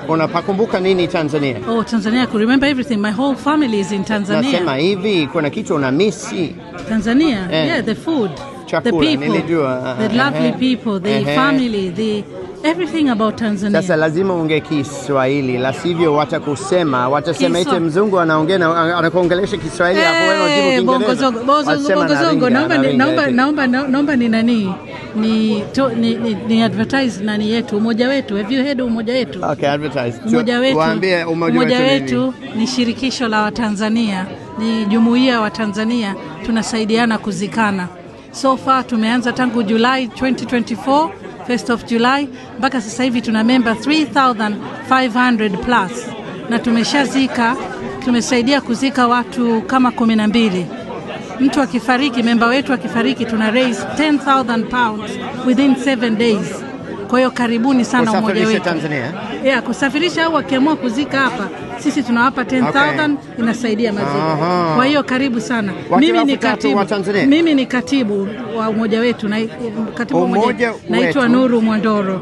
Unapakumbuka nini Tanzania? Oh, Tanzania, I could remember everything. My whole family is in Tanzania. Nasema hivi, kuna kitu unamisi Tanzania? Yeah, the food, chakula, the people, nilijua. the lovely people, the family, the everything about Tanzania. Sasa lazima unge Kiswahili, la sivyo watasema ite mzungu anaongea na anakuongelesha Kiswahili hapo wewe unajibu Kiingereza. Bongo, naomba ni nani? Ni advertise nani yetu, umoja wetu. Have you heard umoja wetu? Okay, advertise. Waambie umoja wetu ni shirikisho la Watanzania, ni jumuiya wa Tanzania, tunasaidiana kuzikana. So far tumeanza tangu July 2024, 1st of July, mpaka sasa hivi tuna member 3,500 plus. Na tumesaidia kuzika watu kama 12. Mtu akifariki, member wetu akifariki, tuna raise 10,000 pounds within 7 days. Kwa hiyo karibuni sana umoja wetu. Tanzania? Yeah, kusafirisha au wakiamua kuzika hapa, sisi tunawapa 10,000, inasaidia maziko. Kwa hiyo karibu sana. Mimi ni katibu wa umoja wetu, katibu umoja naitwa Nuru Mwandoro.